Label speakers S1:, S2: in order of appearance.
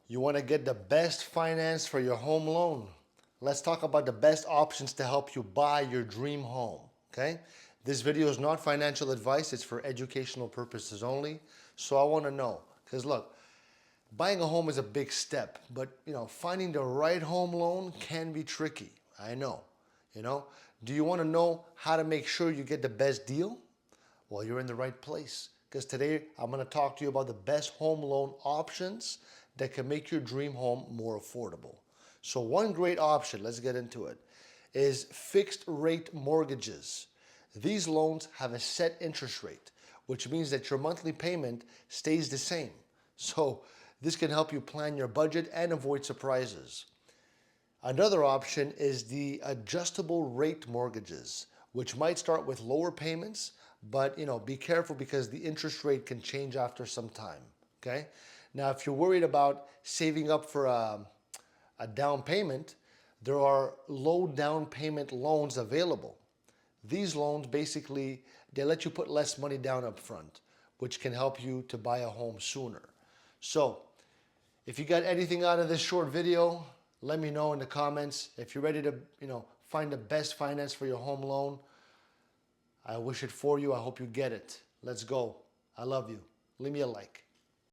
S1: You want to get the best finance for your home loan. Let's talk about the best options to help you buy your dream home, okay? This video is not financial advice, it's for educational purposes only. So I want to know, because look, buying a home is a big step, but finding the right home loan can be tricky. I know. You know, do you want to know how to make sure you get the best deal? Well, you're in the right place, because today I'm going to talk to you about the best home loan options that can make your dream home more affordable. So one great option, let's get into it, is fixed rate mortgages. These loans have a set interest rate, which means that your monthly payment stays the same. So this can help you plan your budget and avoid surprises. Another option is the adjustable rate mortgages, which might start with lower payments, but be careful because the interest rate can change after some time. Okay? Now, if you're worried about saving up for a down payment, there are low down payment loans available. These loans basically they let you put less money down up front, which can help you to buy a home sooner. So, if you got anything out of this short video, let me know in the comments. If you're ready to, find the best finance for your home loan, I wish it for you. I hope you get it. Let's go. I love you. Leave me a like.